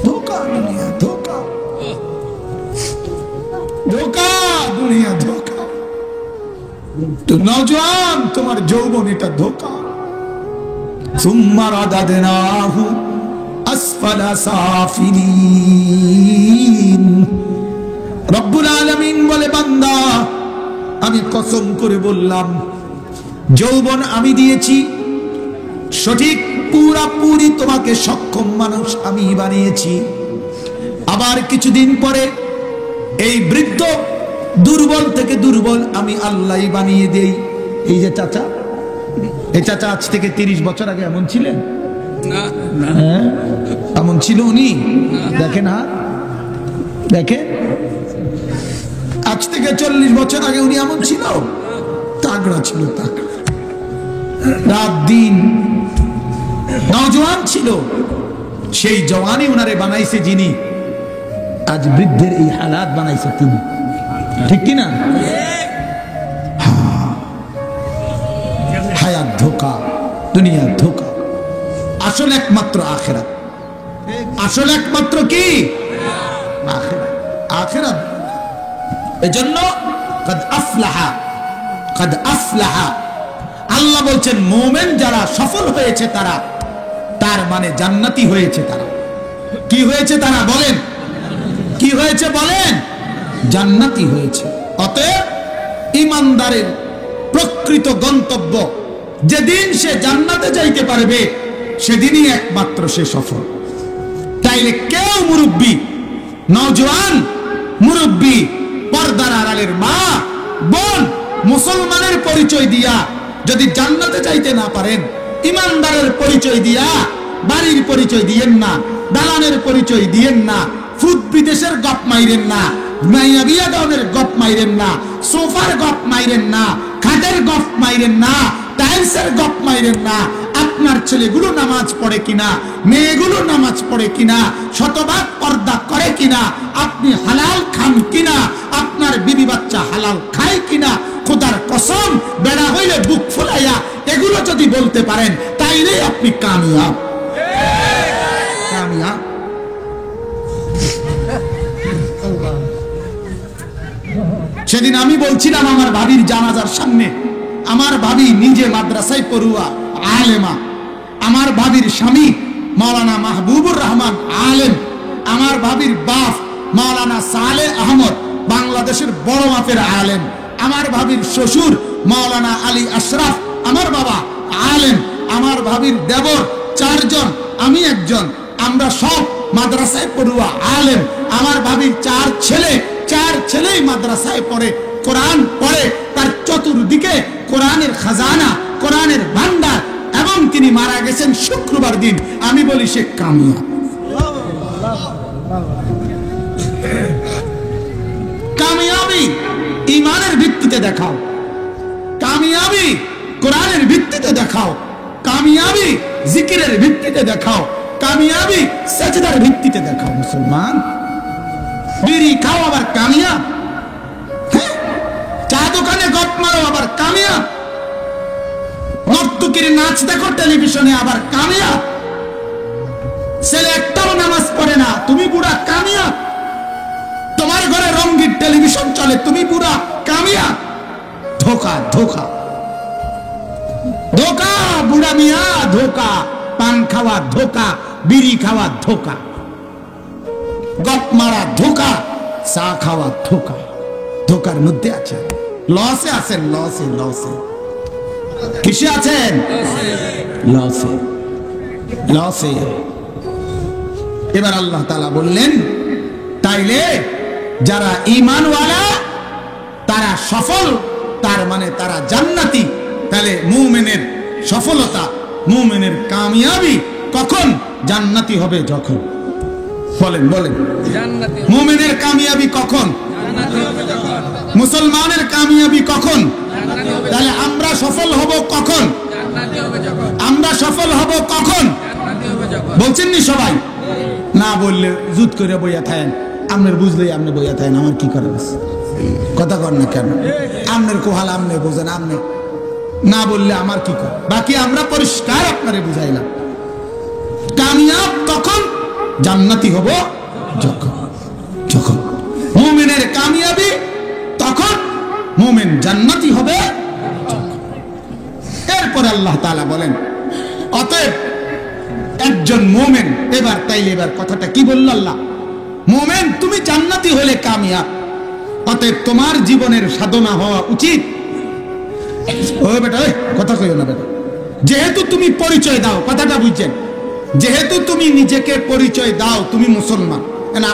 ধোকা দুনিয়া, ধোকা ধোকা দুনিয়া, ধোকা। তো নওজোয়ান, তোমার যৌবন এটা ধোকা। সুম্মা রাদাদনাহু আসফালা সাফিলিন। রব্বুল আলামিন বলে, বান্দা আমি কসম করে বললাম, যৌবন আমি দিয়েছি, সঠিক পুরাপুরি তোমাকে সক্ষম মানুষ আমি বানিয়েছি। আবার কিছুদিন পরে এই বৃদ্ধ দুর্বল থেকে দুর্বল আমি আল্লাহ বানিয়ে দেই। এই যে চাচা, এই চাচা আজ থেকে 30 বছর আগে এমন ছিলেন না? এমন ছিল উনি? দেখেন হাত, দেখে আজ থেকে 40 বছর আগে উনি এমন ছিল? তাগড়া ছিল, তাগড়া, রাত দিন নওজোয়ান ছিল। সেই জওয়ানি উনারে বানাইছে যিনি, আজ বৃদ্ধের এই হালাত বানাইছে তিনি। ঠিক কিনা? হায়াত ধোকা, দুনিয়া ধোকা। আসল একমাত্র আখিরাত। আসল একমাত্র কি? আখিরাত, আখিরাত। এজন্য কাদ আফলাহা, কাদ আফলাহা। আল্লাহ বলছেন মুমিন যারা সফল হয়েছে তারা, তার মানে জান্নাতি হয়েছে তারা। কি হয়েছে তারা? বলেন কি হয়েছে? বলেন জান্নাতি হয়েছে। অতএব ঈমানদারের প্রকৃত গন্তব্য যেদিন সে জান্নাতে যাইতে পারবে সেদিনই একমাত্র সে সফল। তাইলে কেউ মুরব্বী, নওজোয়ান মুরব্বী, পর্দার আড়ালের মা বোন, মুসলমানের পরিচয় দিয়া যদি জান্নাতে যাইতে না পারেন, ইমানদারের পরিচয় দিয়া বাড়ির পরিচয় দিয়েন না, দালানের পরিচয় দিয়েন না, ফুট বিদেশের গপ মাইরেন না, মাইয়া বিয়া দাওনের গপ মাইরেন না, সোফার গপ মাইরেন না, খাটের গপ মাইরেন না, টাইলসের গপ মাইরেন না। আপনার ছেলেগুলো নামাজ পড়ে কিনা, মেয়েগুলো নামাজ পড়ে কিনা, শতভাগ পর্দা করে কিনা, আপনি হালাল খান কিনা, আপনার বিবি বাচ্চা হালাল খায় কিনা, খোদার কসম বেড়া হইলে বুক ফুলাইয়া এগুলো যদি বলতে পারেন তাইলেই আপনি কামিয়াব। কামিয়াব। সেদিন আমি বলছিলাম আমার ভাবির জানাজার সামনে, আমার ভাবি নিজে মাদ্রাসায় পড়ুয়া আলেমা, আমার ভাবির স্বামী মাওলানা মাহবুবুর রহমান আলেম, আমার ভাবির বাপ মাওলানা সালে আহমদ বাংলাদেশের বড় মাপের আলেম, আমার ভাবির শ্বশুর মাওলানা আলী আশরাফ আমার বাবা আলেম, আমার ভাবির দেবর 4 জন, আমি একজন, আমরা সব মাদ্রাসায় পড়ুয়া আলেম। আমার ভাবির 4 ছেলে, 4 ছেলেই মাদ্রাসায় পড়ে, কোরআন পড়ে, তার চতুর্দিকে কোরআনের খাজানা, কোরআনের ভান্ডার, এবং তিনি মারা গেছেন শুক্রবার দিন। আমি বলি সে কামিয়াব। কামিয়াবি ঈমানের ভিত্তিতে দেখাও, কামিয়াবি কোরআনের ভিত্তিতে দেখাও, কামিয়াবি জিকিরের ভিত্তিতে দেখাও, কামিয়াবি সাজদার ভিত্তিতে দেখাও। মুসলমান বিড়ি খাও আবার কামিয়াব, চা দোকানে গপ মারো আবার কামিয়াব, নর্তকীর নাচ দেখো টেলিভিশনে আবার কামিয়াব, ছেলে একটাও নামাজ পড়ে না তুমি বুড়া কামিয়াব, তোমার ঘরে রঙিন টেলিভিশন চলে তুমি বুড়া কামিয়াব। ধোকা, ধোকা, ধোকা, বুড়া মিয়া ধোকা, পান খাওয়া ধোকা, বিড়ি খাওয়া ধোকা, গপ মারা ধোকা, চা খাওয়া ধোকা। ধোকার মধ্যে আছেন, লসে আছেন, লসে, লসে। কিসে আছেন? লসে, লসে। এবার আল্লাহ তাআলা বললেন, তাইলে যারা ঈমানওয়ালা তারা সফল, তার মানে তারা জান্নাতি। তাহলে মুমিনের সফলতা, মুমিনের কামিয়াবি কখন? জান্নাতি হবে যখন। বলেন বলেন, মুমিনের কামিয়াবি কখন? মুসলমানের কামিয়াবি কখন? তাহলে আমরা সফল হব কখন? আমরা সফল হব কখন? বলছেন নি সবাই? না বললে জুত করে বইয়া থাকেন, আপনার বুঝলেই আপনি বইয়া থাকেন, আমার কি করার আছে? কথা কর না কেন? আপনার কোহাল আপনি বোঝেন, আপনি না বললে আমার কি কর? বাকি আমরা পরিষ্কার আপনারে বুঝাইলাম। কামিয়াব তখন জান্নাতি হব যখন যখন মুমিনের কামিয়াবি তখন, মুমিন জান্নাতি হবে যখন। এরপর আল্লাহ তাআলা বলেন, অতএব একজন মুমিন, এবার কথাটা কি বলল আল্লাহ? মুমিন তুমি জান্নাতি হলে কামিয়াব, অতএব তোমার জীবনের সাধনা হওয়া উচিত। ও বেটা, কথা কইও না বেটা। যেহেতু তুমি পরিচয় দাও, কথাটা বুঝছেন, যেহেতু তুমি নিজেকে পরিচয় দাও তুমি মুসলমান,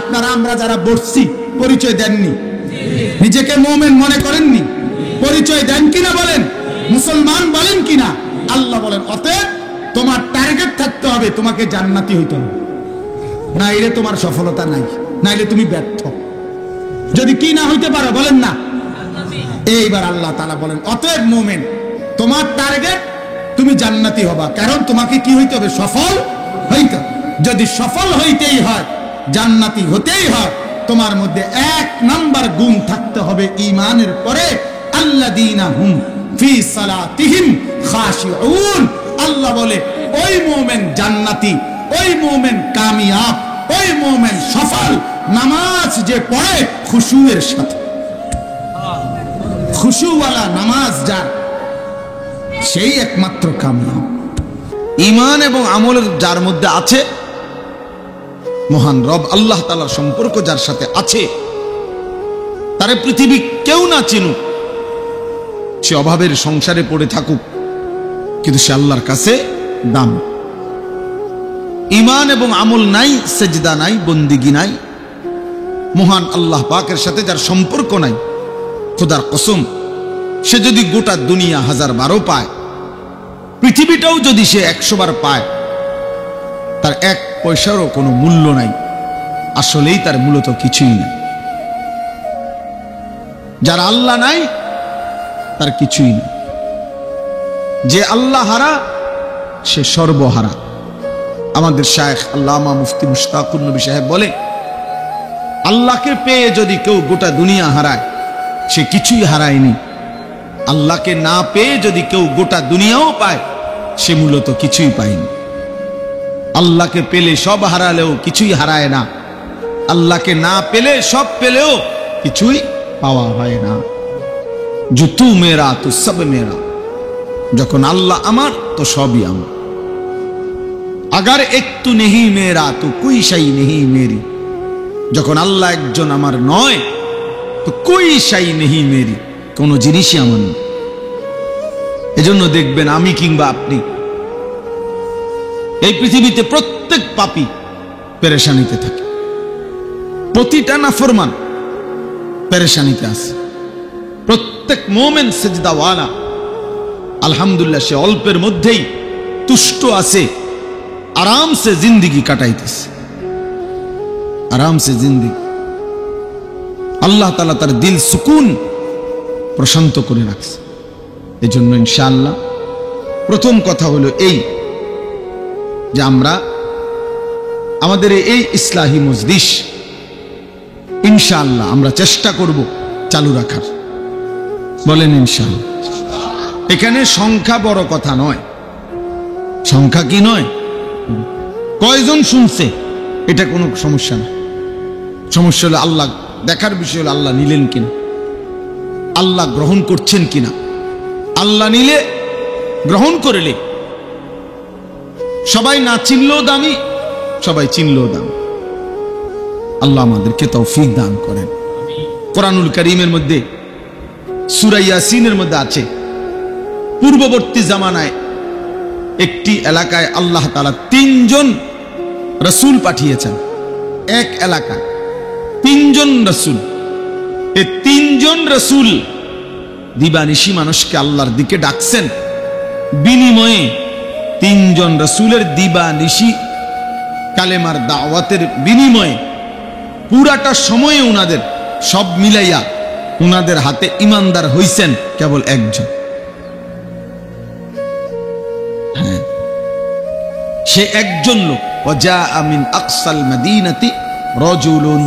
আপনারা আমরা যারা বসছি পরিচয় দেননি, নিজেকে মুমিন মনে করেননি, পরিচয় দেন কিনা বলেন? মুসলমান বলেন কিনা? আল্লাহ বলেন, অতএব তোমার টার্গেট থাকতে হবে তোমাকে জান্নাতি হইতে হবে, নাইলে তোমার সফলতা নাই, নাইলে তুমি ব্যর্থ। যদি কি না হইতে পারো বলেন না? এইবার আল্লাহ তাআলা বলেন, অতএব মুমিন তোমার টার্গেট তুমি জান্নাতি হবা, কারণ তোমাকে কি হইতে হবে? সফল হইতে। যদি সফল হইতেই হয়, জান্নাতি হতেই হয়, তোমার মধ্যে এক নাম্বার গুণ থাকতে হবে ঈমানের পরে, আল্লাযীনা হুম ফি সালাতিহিম খাশিউন। আল্লাহ বলে ওই মুমিন জান্নাতি, ওই মুমিন কামিয়াব, ওই মুমিন সফল, নামাজ যে পড়ে খুশুয়ের সাথে, খুশুওয়ালা নামাজ যার, সেই একমাত্র কামিয়াব। ঈমান এবং আমল যার মধ্যে আছে, মহান রব আল্লাহ তাআলার সম্পর্ক যার সাথে আছে, তারে পৃথিবী কেউ না চিনুক, সে অভাবের সংসারে পড়ে থাকুক, কিন্তু সে আল্লাহর কাছে দাম। ঈমান এবং আমল নাই, সেজদা নাই, বন্দিগি নাই, মহান আল্লাহ পাকের সাথে যার সম্পর্ক নাই, খোদার কসম, সে যদি গোটা দুনিয়া 1000 পায়, পৃথিবীটাও যদি সে 100 বার পায়, তার 1 পয়সারও কোনো মূল্য নাই, আসলেই তার মূলত কিছুই নেই। যার আল্লাহ নাই তার কিছুই নেই। যে আল্লাহ হারা সে সর্বহারা। আমাদের শায়েখ আল্লামা মুফতি মুশতাকুর নবী সাহেব বলে, আল্লাহকে পেয়ে যদি কেউ গোটা দুনিয়া হারায়, সে কিছুই হারায়নি। আল্লাহকে না পেয়ে যদি কেউ গোটা দুনিয়াও পায়, সে মূলত কিছুই পায়নি। আল্লাহকে পেলে সব হারালেও কিছুই হারায় না, আল্লাহকে না পেলে সব পেলেও কিছুই পাওয়া হয় না। जो तू मेरा तो सब मेरा, যখন আল্লাহ আমার তো সবই আমার। अगर एक तू नहीं मेरा तो कोई शई नहीं मेरी, যখন আল্লাহ একজন আমার নয় তো कोई शई नहीं मेरी, কোন জিনিসই আমার নয়। এজন্য দেখবেন আমি কিংবা আপনি, এই পৃথিবীতে প্রত্যেক পাপী পেরেশানিতে থাকে, প্রতিটা নাফরমান পেরেশানিতে আছে। প্রত্যেক মুমিন সিজদাওয়ালা আলহামদুলিল্লাহ সে অল্পের মধ্যেই তুষ্ট আছে, আরামসে জিন্দেগি কাটাইতেছে, আরামসে জিন্দেগি। আল্লাহ তাআলা তার দিল সুকুন প্রশান্ত করে রাখছে। এজন্য ইনশাআল্লাহ প্রথম কথা হলো এই যে আমরা আমাদের এই ইসলাহি মজলিস ইনশাআল্লাহ আমরা চেষ্টা করব চালু রাখার। বলেন ইনশাআল্লাহ। এখানে সংখ্যা বড় কথা নয়, সংখ্যা কি নয়, কয়জন শুনছে এটা কোনো সমস্যা না। সমস্যা হলো আল্লাহ দেখার বিষয় হলো আল্লাহ নিলেন কিনা, আল্লাহ গ্রহণ করছেন কিনা। আল্লাহ নিলে গ্রহণ করলে সবাই না চিনলেও দামি, সবাই চিনলেও দামি। আল্লাহ আমাদেরকে তৌফিক দান করেন। কোরআনুল কারীমের মধ্যে সূরা ইয়াসিনের মধ্যে আছে, পূর্ববর্তী জামানায় একটি এলাকায় আল্লাহ তাআলা 3 জন রাসূল পাঠিয়েছেন। এক এলাকায় 3 জন রাসূল, এই 3 জন রাসূল দিবানিশি মানুষকে আল্লাহর দিকে ডাকছেন। বিনিময়ে 3 জন রাসূলের দিবানিশি কালেমার দাওয়াতের বিনিময়ে পুরাটা সময়ে উনাদের সব মিলাইয়া উনাদের হাতে ইমানদার হইছেন কেবল একজন। হ্যাঁ, সে একজন লোক, ওয়াজা মিন আকসাল মাদিনাতি রাজুলুন,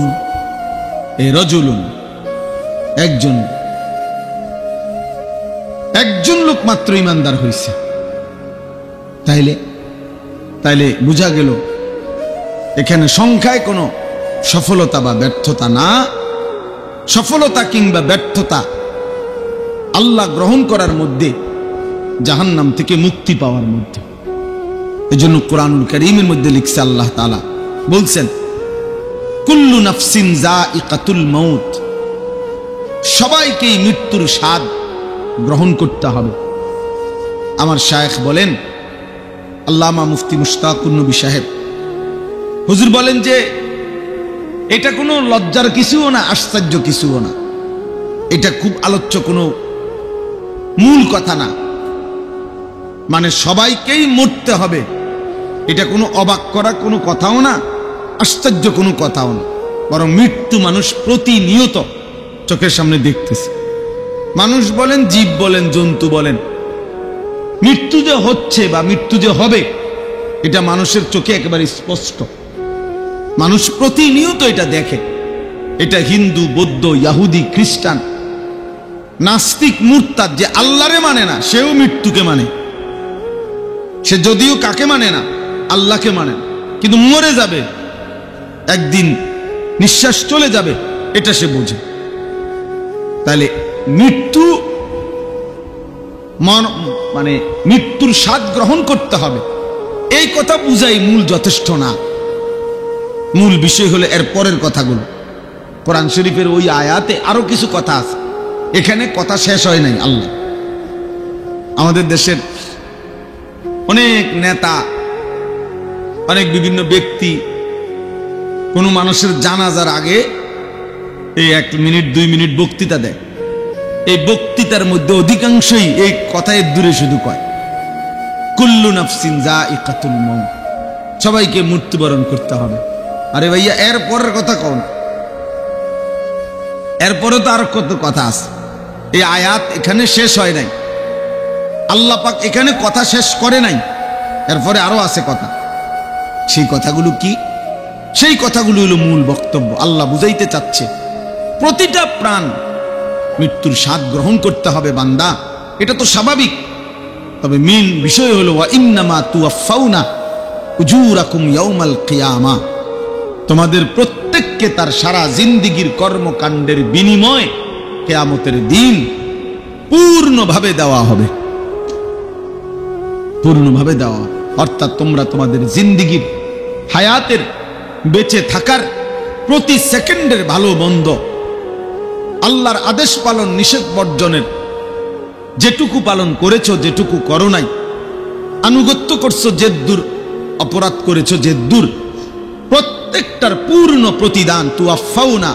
এই রাজুলুন একজন লোক মাত্র ইমানদার হইছে। তাইলে বোঝা গেল এখানে সংখ্যায় কোনো সফলতা বা ব্যর্থতা না, সফলতা কিংবা ব্যর্থতা আল্লাহ গ্রহণ করার মধ্যে, জাহান্নাম থেকে মুক্তি পাওয়ার মধ্যে। এজন্য কোরআনুল কারীমের মধ্যে লিখছে আল্লাহ তাআলা বলছেন, কুল্লু নাফসিন যায়িকাতুল মাউত, সবাইকেই মৃত্যুর স্বাদ গ্রহণ করতে হবে। আমার শায়েখ বলেন, আল্লামা মুফতি মুশতাকুন নবী সাহেব হুজুর বলেন যে এটা কোনো লজ্জার কিছুও না, আশ্চর্য কিছুও না, এটা খুব আলোচ্য কোনো মূল কথা না। মানে সবাইকেই মরতে হবে, এটা কোনো অবাক করা কোনো কথাও না, আশ্চর্য কোনো কথাও না, বরং মৃত্যু মানুষ প্রতিনিয়ত চোখের সামনে দেখতেছে। মানুষ বলেন, জীব বলেন, জন্তু বলেন, মৃত্যু যে হচ্ছে বা মৃত্যু যে হবে এটা মানুষের চোখে একেবারে স্পষ্ট। মানুষ প্রতিনিয়ত এটা দেখে। এটা হিন্দু, বৌদ্ধ, ইহুদি, খ্রিস্টান, নাস্তিক, মুরতাদ, যে আল্লাহরে মানে না সেও মৃত্যুকে মানে। সে যদিও কাকে মানে না, আল্লাহকে মানে না, কিন্তু মরে যাবে একদিন, নিঃশ্বাস চলে যাবে, এটা সে বোঝে। তাহলে মৃত্যু মানে মৃত্যুর স্বাদ গ্রহণ করতে হবে, এই কথা বুঝাই মূল যথেষ্ট না। মূল বিষয় হলো এর পরের কথাগুলো। কোরআন শরীফের ওই আয়াতে আরো কিছু কথা আছে, এখানে কথা শেষ হয় নাই। আল্লাহ আমাদের দেশের অনেক নেতা, অনেক বিভিন্ন ব্যক্তি কোনো মানুষের জানাজার আগে এই 1 মিনিট 2 মিনিট বক্তৃতা দেয়। এই বক্তৃতার মধ্যে অধিকাংশই এই কথায় দূরে শুধু কয়, কুল্লু নাফসিন যায়িকাতুল মাউত, সবাইকে মৃত্যুবরণ করতে হবে। আরে ভাইয়া, এর পরের কথা কও না, এরপরে তো আর কত কথা আছে। এই আয়াত এখানে শেষ হয় নাই, আল্লাহ পাক এখানে কথা শেষ করে নাই, এরপরে আরো আছে কথা। সেই কথাগুলো কি? সেই কথাগুলো হলো মূল বক্তব্য। আল্লাহ বুঝাইতে চাচ্ছে প্রতিটা প্রাণ মৃত্যুর স্বাদ গ্রহণ করতে হবে বান্দা, এটা তো স্বাভাবিক। তবে মেন বিষয় হলো ওয়া ইন্নামা তুওয়াফাউনা উজুরাকুম ইয়াউমাল কিয়ামা, তোমাদের প্রত্যেককে তার সারা জিন্দেগীর কর্মকাণ্ডের বিনিময় কিয়ামতের দিন পূর্ণভাবে দেওয়া হবে, পূর্ণভাবে দেওয়া। অর্থাৎ তোমরা তোমাদের জিন্দেগীর, হায়াতের, বেঁচে থাকার প্রতি সেকেন্ডের ভালো মন্দ, আল্লাহর আদেশ পালন, নিষেধ বর্জনের যেটুকু পালন করেছো, যেটুকু করো নাই, আনুগত্য করছো যেদূর, অপরাধ করেছো যেদূর, প্রত্যেকটার পূর্ণ প্রতিদান তুওয়াফাউনা,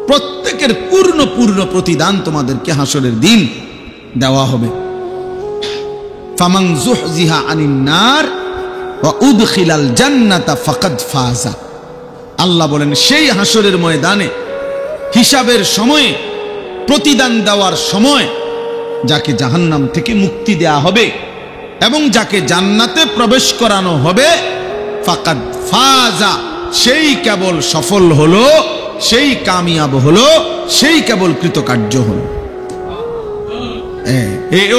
প্রত্যেকের পূর্ণ প্রতিদান তোমাদেরকে হাসরের দিন দেওয়া হবে। ফামান যুহজিহা আনিন নার ওয়া উদখিলাল জান্নাতা ফাকাদ ফাজা, আল্লাহ বলেন সেই হাসরের ময়দানে, হিসাবের সময়ে, প্রতিদান দেওয়ার সময় যাকে জাহান্নাম থেকে মুক্তি দেয়া হবে এবং যাকে জান্নাতে প্রবেশ করানো হবে, ফাকাদ ফাজা, সেই কেবল সফল হলো, সেই কামিয়াব হলো, সেই কেবল কৃতকার্য হলো।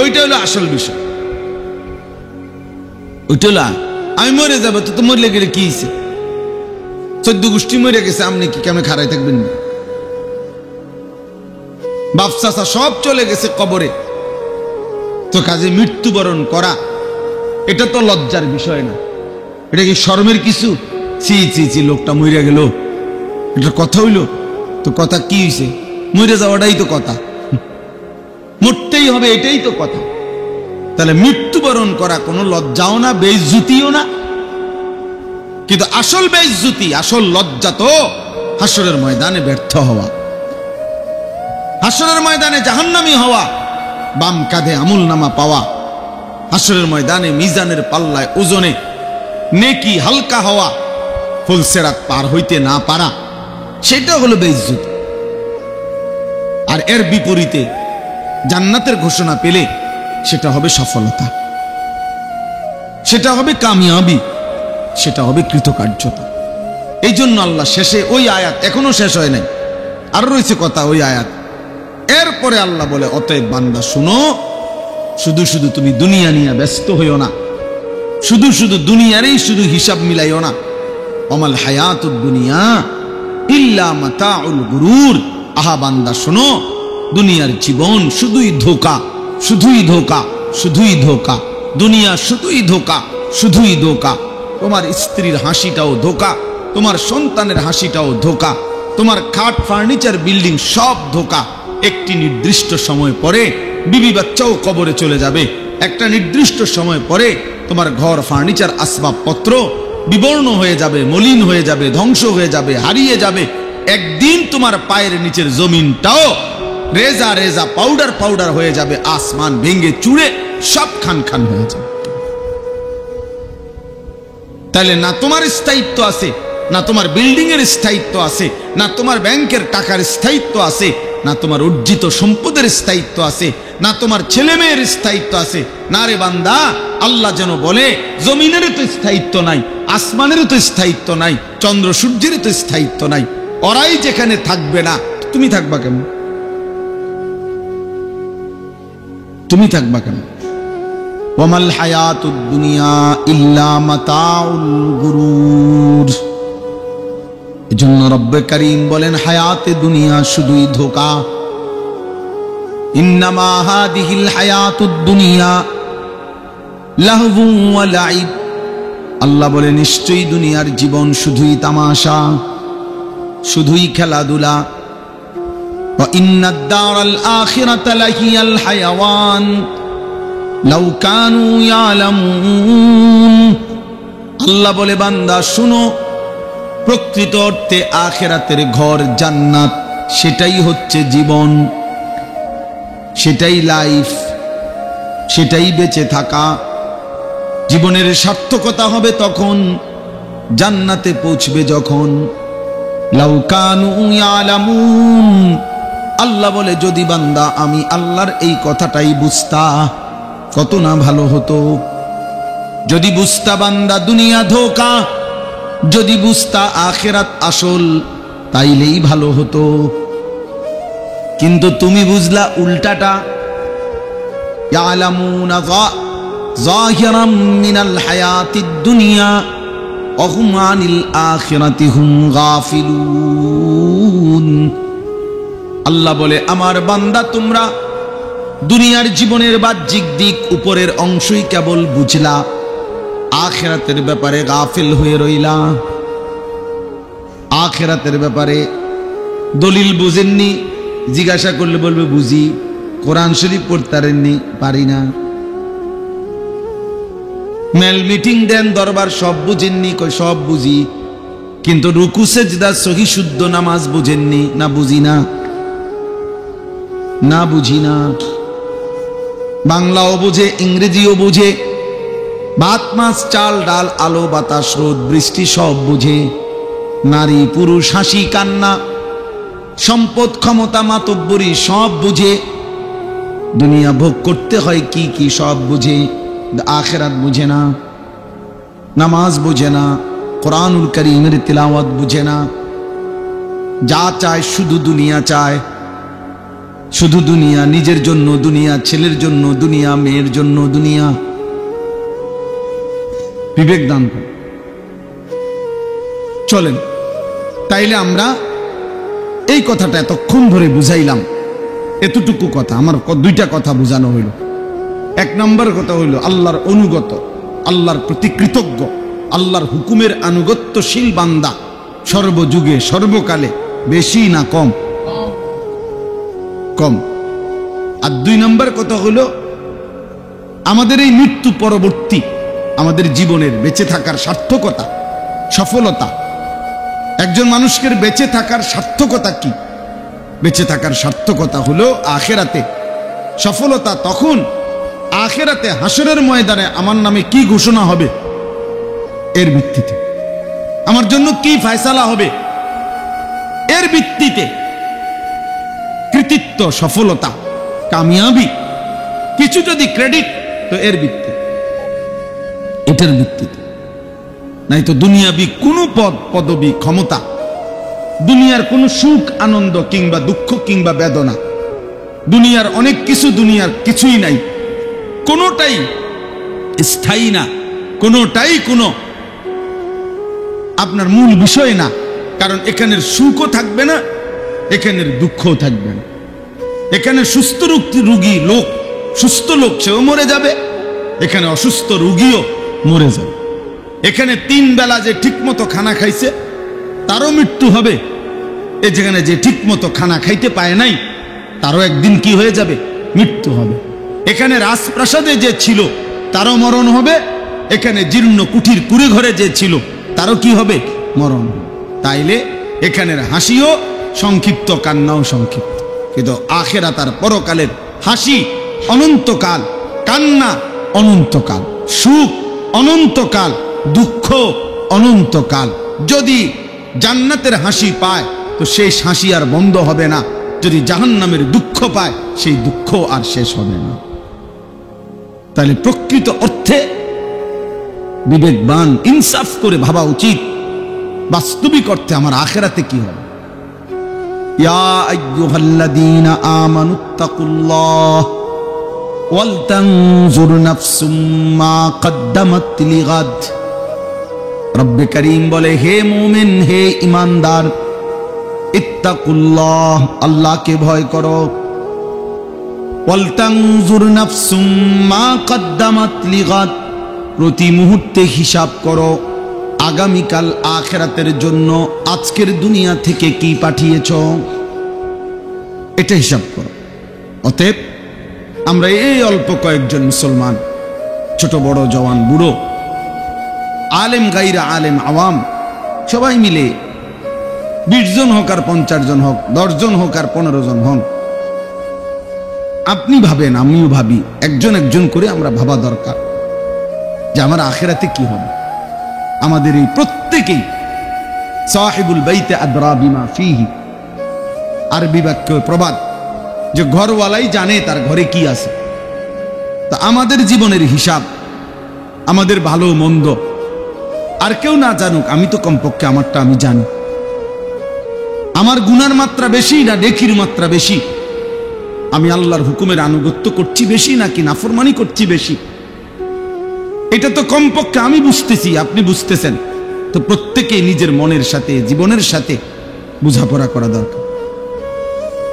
ওইটা হলো আসল বিষয়। ওইটা হলো আমি মরে যাবো, তো মরলে গেলে কি হয়েছে? 14 গোষ্ঠী মরে গেছে, আপনি কি কেমন খাড়াই থাকবেন? বাপ চাচা সব চলে গেছে কবরে, তো কাজে মৃত্যুবরণ করা এটা তো লজ্জার বিষয় না, এটা কি শরমের কিছু? চি চি চি, লোকটা মরে গেল, এটা কথা হইল? তো কথা কি হয়েছে? মরে যাওয়াটাই তো কথা, মরতেই হবে, এটাই তো কথা। তাহলে মৃত্যুবরণ করা কোনো লজ্জাও না, বেইজ্জতিও না। কিন্তু আসল বেইজ্জতি, আসল লজ্জা তো হাসরের ময়দানে ব্যর্থ হওয়া, হাসরের ময়দানে জাহান্নামী হওয়া, বাম কাঁধে আমুলনামা পাওয়া, হাসরের ময়দানে মিজানের পাল্লায় ওজনে নেকি হালকা হওয়া, ফুলসেরাত পার হইতে না পারা, সেটা হলো বেইজ্জত। আর এর বিপরীতে জান্নাতের ঘোষণা পেলে সেটা হবে সফলতা, সেটা হবে কামিয়াবি, সেটা হবে কৃতকার্যতা। এই জন্য আল্লাহ শেষে ওই আয়াত, এখনো শেষ হয় নাই, আরো রয়েছে কথা ওই আয়াত। এরপরে আল্লাহ বলে, অতএব বান্দা শুনো, শুধু শুধু তুমি দুনিয়া নিয়ে ব্যস্ত হইও না, শুধু শুধু দুনিয়ারই শুধু হিসাব মিলাইও না, ওমাল হায়াতুদ দুনিয়া ইল্লা মাতাউল গুরুর। আহা বান্দা শোনো, দুনিয়ার জীবন শুধুই ধোঁকা, শুধুই ধোঁকা, শুধুই ধোঁকা। দুনিয়া শুধুই ধোঁকা, শুধুই ধোঁকা। তোমার স্ত্রীর হাসিটাও ধোঁকা, তোমার সন্তানের হাসিটাও ধোঁকা, তোমার খাট ফার্নিচার বিল্ডিং সব ধোঁকা। একটি নির্দিষ্ট সময় পরে বিবি বাচ্চাও কবরে চলে যাবে। একটা নির্দিষ্ট সময় পরে তোমার ঘর ফার্নিচার আসবাবপত্র বিবর্ণ হয়ে যাবে, মলিন হয়ে যাবে, ধ্বংস হয়ে যাবে, হারিয়ে যাবে। একদিন তোমার পায়ের নিচের জমিনটাও রেজা রেজা পাউডার পাউডার হয়ে যাবে। আসমান ভেঙে চুড়ে সব খান খান হয়ে যাবে। তাহলে না তোমার স্থায়িত্ব আছে, না তোমার বিল্ডিং এর স্থায়িত্ব আছে, না তোমার ব্যাংকের টাকার স্থায়িত্ব আছে, না তোমার অর্জিত সম্পদের স্থায়িত্ব আছে, না তোমার ছেলে মেয়ের স্থায়িত্ব আছে। না রে বান্দা, আল্লাহ যেন বলে জমিনের তো স্থায়িত্ব নাই, আসমানের তো স্থায়িত্ব নাই, চন্দ্র সূর্যের তো স্থায়িত্ব নাই। ওরাই যেখানে থাকবে না, তুমি থাকবা কেন? তুমি থাকবা কেন? ওয়ামাল হায়াতুদ দুনিয়া ইল্লা মাতাউল গুরুর। এজন্য রব্বে কারীম বলেন হায়াতে দুনিয়া শুধুই ধোঁকা। ইন্নামা হাদিহিল হায়াতুদ দুনিয়া লাহবু ওয়া লাইব। আল্লাহ বলে নিশ্চয়ই দুনিয়ার জীবন শুধুই তামাশা, শুধুই খেলাধুলা। ওয়া ইন্নাদ দারাল আখিরাতা লাহিয়াল হায়াওয়ান লাউ কানু ইয়ালামুন। আল্লাহ বলে বান্দা শুনো, প্রকৃত অর্থে আখিরাতের ঘর জান্নাত, সেটাই হচ্ছে জীবন, সেটাই লাইফ, সেটাই বেঁচে থাকা। জীবনের সার্থকতা হবে তখন, জান্নাতে পৌঁছবে যখন। লাউ কানু ইয়ালামুন। আল্লাহ বলে যদি বান্দা আমি আল্লাহর এই কথাটাই বুঝতা, কত না ভালো হতো। যদি বুঝতা বান্দা দুনিয়া ধোঁকা, যদি বুঝতা আখিরাত আসল, তাইলেই ভালো হতো। কিন্তু তুমি বুঝলা উল্টাটা। ইয়ালামুনা যাহিরাম মিনাল হায়াতিদ দুনিয়া ওয়া হুম আনিল আখিরাতি হুম গাফিলুন। আল্লাহ বলে আমার বান্দা তোমরা দুনিয়ার জীবনের বাহ্যিক দিক উপরের অংশই কেবল বুঝলা, আখিরাতের ব্যাপারে গাফিল হয়ে রইলা। আখিরাতের ব্যাপারে দলিল বুঝেননি, জিজ্ঞাসা করলে বলবে বুঝি। কোরআন শরীফ পড়তারেননি, পারি না। মেল মিটিং দেন, দরবার সব বুঝেননি, কই সব বুঝি। কিন্তু রুকু সেজদা সহি শুদ্ধ নামাজ বুঝেননি, না বুঝি না, না বুঝি না। বাংলাও বুঝে, ইংরেজিও বুঝে, ভাত মাছ চাল ডাল আলো বাতাস রোদ বৃষ্টি সব বুঝে। নারী পুরুষ হাসি কান্না সম্পদ ক্ষমতা মাতব্বরি সব বুঝে। দুনিয়া ভোগ করতে হয় কি কি সব বুঝে, আখিরাত বুঝে না। নামাজ বুঝে না, কোরআনুল কারীমের তিলাওয়াত বুঝে না। যা চায় শুধু দুনিয়া চায়, শুধু দুনিয়া, নিজের জন্য দুনিয়া, ছেলের জন্য দুনিয়া, মেয়ের জন্য দুনিয়া। বিবেক দান করে চলেন। তাইলে আমরা এই কথাটা এতক্ষণ ধরে বুঝাইলাম। এতটুকু কথা আমার দুইটা কথা বোঝানো হইল। এক নম্বর কথা হইল আল্লাহর অনুগত, আল্লাহর প্রতি কৃতজ্ঞ, আল্লাহর হুকুমের আনুগত্যশীল বান্দা সর্বযুগে সর্বকালে, বেশি না কম? কম। আর দুই নম্বর কথা হলো আমাদের এই মৃত্যু পরবর্তী আমাদের জীবনের বেঁচে থাকার সার্থকতা, সফলতা। একজন মানুষকে বেঁচে থাকার সার্থকতা কি? বেঁচে থাকার সার্থকতা হলো আখিরাতে সফলতা। তখন আখিরাতে হাসরের ময়দানে আমার নামে কি ঘোষণা হবে, এর ভিত্তিতে আমার জন্য কি ফয়সালা হবে, এর ভিত্তিতে কৃতিত্ব, সফলতা, কামিয়াবি, কিছু যদি ক্রেডিট, তো এর ভিত্তি, এটার ভিত্তিতে। নাই তো দুনিয়াবি কোনো পদ পদবি ক্ষমতা, দুনিয়ার কোনো সুখ আনন্দ কিংবা দুঃখ কিংবা বেদনা, দুনিয়ার অনেক কিছু, দুনিয়ার কিছুই নাই, কোনোটাই স্থায়ী না, কোনোটাই কোনো আপনার মূল বিষয় না, কারণ এখানের সুখও থাকবে না, এখানের দুঃখও থাকবে না। এখানে সুস্থ রোগী লোক, সুস্থ লোক সেও মরে যাবে, এখানে অসুস্থ রোগীও মরে যাবে। এখানে 3 বেলা যে ঠিক মতো খানা খাইছে তারও মৃত্যু হবে, যেখানে যে ঠিক মতো খানা খাইতে পায় নাই তারও একদিন কি হয়ে যাবে, মৃত্যু হবে। এখানে রাজপ্রাসাদে যে ছিল তারও মরণ হবে, এখানে জীর্ণ কুঠির কুড়ে ঘরে যে ছিল তারও কি হবে, মরণ হবে। তাইলে এখানের হাসিও সংক্ষিপ্ত, কান্নাও সংক্ষিপ্ত, কিন্তু আখিরাত আর পরকালের হাসি অনন্তকাল, কান্না অনন্তকাল, সুখ অনন্তকাল, দুঃখ অনন্তকাল। যদি জান্নাতের হাসি পায় তো সেই হাসি আর বন্ধ হবে না, যদি জাহান্নামের দুঃখ পায় সেই দুঃখ আর শেষ হবে না। তাহলে প্রকৃত অর্থে বিবেকবান ইনসাফ করে ভাবা উচিত, বাস্তবিক অর্থে আমার আখিরাতে কি হবে। ইয়া আইয়ুহাল্লাযীনা আমানুত্তাকুল্লাহ ওয়াল তানজুর নাফসুম মা কদ্দামাত লিগাদ। রব্বে করিম বলে, হে মুমিন, হে ঈমানদার, ইত্তাকুল্লাহ, আল্লাহকে ভয় করো। ওয়াল তানজুর নাফসুম মা কদ্দামাত লিগাদ, প্রতি মুহূর্তে হিসাব করো আগামীকাল আখিরাতের জন্য আজকের দুনিয়া থেকে কি পাঠিয়েছ, এটা হিসাব করো। অতএব আমরা এই অল্প কয়েকজন মুসলমান, ছোট বড় জওয়ান বুড়ো, আলেম গাইরা আলেম আওয়াম, সবাই মিলে 20 জন হোক আর 50 জন হোক, 10 জন হোক আর 15 জন হন, আপনি ভাবেন, আমিও ভাবি, একজন একজন করে আমরা ভাবা দরকার যে আমার আখিরাতে কি হবে। আমাদের এই প্রত্যেকেই সাহিবুল বাইতে আদরা বিমা ফিহি, আরবি বাক্য প্রবাদ যে ঘরওয়ালাই জানে তার ঘরে কি আছে। তা আমাদের জীবনের হিসাব, আমাদের ভালো মন্দ আর কেউ না জানুক, আমি তো কমপক্ষে আমারটা আমি জানি। আমার গুনার মাত্রা বেশি না নেকির মাত্রা বেশি, আমি আল্লাহর হুকুমের আনুগত্য করছি বেশি নাকি নাফরমানি করছি বেশি, এটা তো কমপক্ষে আমি বুঝতেছি, আপনি বুঝতেছেন। তো প্রত্যেকেই নিজের মনের সাথে, জীবনের সাথে বোঝাপড়া করা দরকার,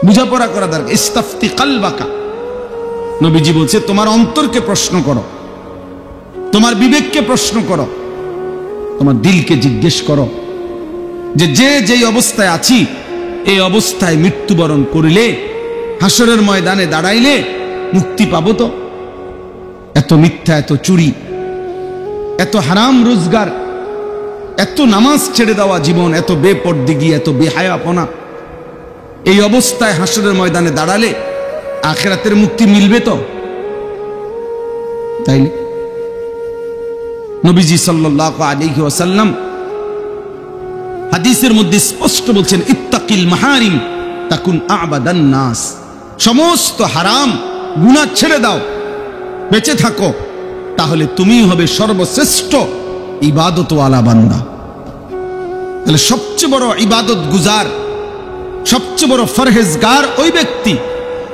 বোঝাপড়া করা দরকার। ইস্তাফতি কালবাকা, নবীজি বলছে তোমার অন্তরকে প্রশ্ন করো, তোমার বিবেককে প্রশ্ন করো, তোমার দিলকে জিজ্ঞেস করো যে যেই অবস্থায় আছি এই অবস্থায় মৃত্যুবরণ করিলে, হাসরের ময়দানে দাঁড়াইলে মুক্তি পাবো তো? এত মিথ্যা, এত চুরি, এত হারাম রোজগার, এত নামাজ ছেড়ে দেওয়া জীবন, এত বেপরদিগি, এত বেহায়াপনা, এই অবস্থায় হাসরের ময়দানে দাঁড়ালে আখিরাতের মুক্তি মিলবে তো? তাইলে নবীজি সাল্লাল্লাহু আলাইহি ওয়াসাল্লাম হাদিসের মধ্যে স্পষ্ট বলছেন, ইত্তাকিল মাহারিম তাকুন আবাদান নাস, সমস্ত হারাম গুনাহ ছেড়ে দাও, বেঁচে থাকো, তাহলে তুমি হবে সর্বশ্রেষ্ঠ ইবাদতওয়ালা বান্দা। তাহলে সবচেয়ে বড় ইবাদত গুজার, সবচেয়ে বড় ফরহেজগার ওই ব্যক্তি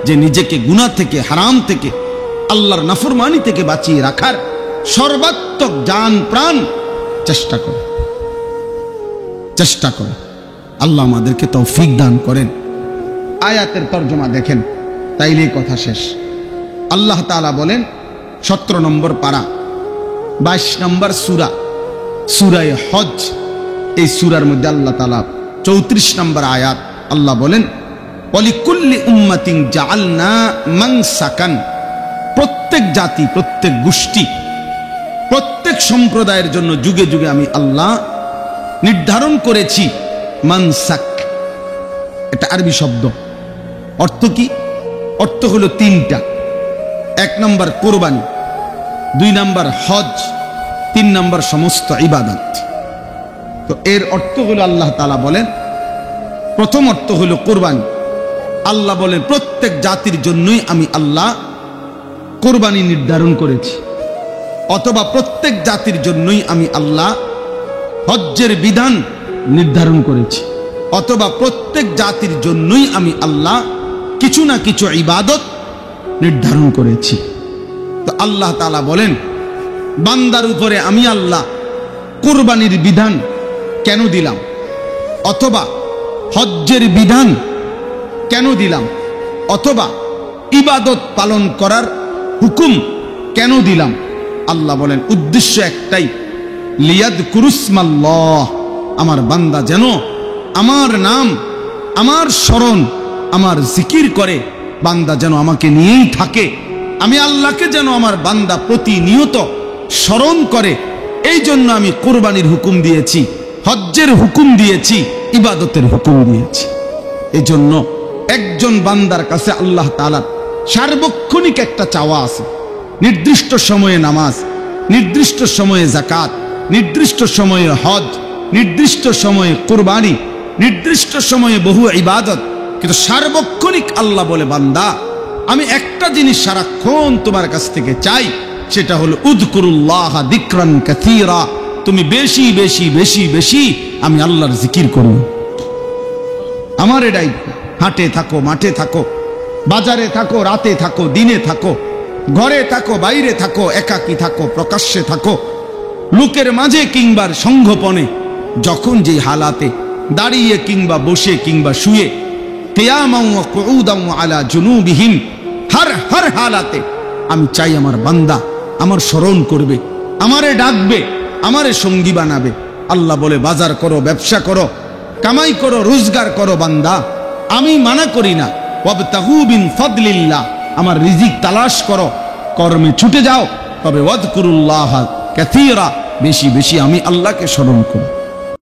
যে নিজেকে গুনাহ থেকে, হারাম থেকে, আল্লাহর নাফরমানি থেকে বাঁচিয়ে রাখার সর্বাত্মক জান প্রাণ চেষ্টা করে। আল্লাহ আমাদেরকে তৌফিক দান করেন। আয়াতের তর্জমা দেখেন, তাইলে কথা শেষ। আল্লাহ তাআলা বলেন 17 নম্বর পারা 22 নম্বর সূরা, সূরায়ে হজ। এই সূরার মধ্যে আল্লাহ তাআলা 34 নম্বর আয়াত আল্লাহ বলেন, ওয়ালিকুল্লি উম্মাতিন জাআলনা মানসাকান, প্রত্যেক জাতি, প্রত্যেক গোষ্ঠী, প্রত্যেক সম্প্রদায়ের জন্য যুগে যুগে আমি আল্লাহ নির্ধারণ করেছি মানসাক। এটা আরবি শব্দ, অর্থ কি? অর্থ হলো 3টা। 1 নম্বর কোরবানি, 2 নম্বর হজ, 3 নম্বর সমস্ত ইবাদত। তো এর অর্থ হলো, আল্লাহ তাআলা বলেন, প্রথম অর্থ হলো কোরবানি। আল্লাহ বলেন প্রত্যেক জাতির জন্যই আমি আল্লাহ কোরবানি নির্ধারণ করেছি, অথবা প্রত্যেক জাতির জন্যই আমি আল্লাহ হজ্জের বিধান নির্ধারণ করেছি, অথবা প্রত্যেক জাতির জন্যই আমি আল্লাহ কিছু না কিছু ইবাদত নির্ধারণ করেছি। তো আল্লাহ তাআলা বলেন বান্দার উপরে আমি আল্লাহ কুরবানির বিধান কেন দিলাম, অথবা হজ্জের বিধান কেন দিলাম, অথবা ইবাদত পালন করার হুকুম কেন দিলাম? আল্লাহ বলেন উদ্দেশ্য একটাই, লিয়াযকুরুসমাল্লাহ, আমার বান্দা যেন আমার নাম, আমার স্মরণ, আমার জিকির করে, বান্দা যেন আমাকে নিয়েই থাকে, আমি আল্লাহকে যেন আমার বান্দা প্রতিনিয়ত স্মরণ করে। এই জন্য আমি কোরবানির হুকুম দিয়েছি, হজ্জের হুকুম দিয়েছি, ইবাদতের হুকুম দিয়েছি। এই জন্য একজন বান্দার কাছে আল্লাহ তাআলার সার্বক্ষণিক একটা চাওয়া আছে। নির্দিষ্ট সময়ে নামাজ, নির্দিষ্ট সময়ে যাকাত, নির্দিষ্ট সময়ে হজ, নির্দিষ্ট সময়ে কুরবানি, নির্দিষ্ট সময়ে বহু ইবাদত, কিন্তু সার্বক্ষণিক আল্লাহ বলে বান্দা আমি একটা জিনিস সারাক্ষণ তোমার কাছ থেকে চাই, সেটা হলো উযকুরুল্লাহ যিকরান কাসীরা, তুমি বেশি বেশি বেশি বেশি আমি আল্লাহর জিকির করো। আমার এটাই, হাটে থাকো, মাঠে থাকো, বাজারে থাকো, রাতে থাকো, দিনে থাকো, ঘরে থাকো, বাইরে থাকো, একাকী থাকো, প্রকাশ্যে থাকো, লোকের মাঝে কিংবা সংঘপনে, যখন যে হালাতে, দাঁড়িয়ে কিংবা বসে কিংবা শুয়ে, কিয়ামান ওয়া কুউদান আলা জুনুবিহিম, হর হালাতে আমি চাই আমার বান্দা আমার স্মরণ করবে, আমারে ডাকবে, আমারে সঙ্গী বানাবে। আল্লাহ বলে বাজার করো, ব্যবসা করো, কামাই করো, রোজগার করো বান্দা, আমি মানা করি না। ওয়াবতাগু মিন ফাদলিল্লাহ, আমার রিজিক তালাশ করো, কর্মে ছুটে যাও, তবে ওয়াযকুরুল্লাহ কাসীরা, বেশি বেশি আমি আল্লাহকে স্মরণ করো।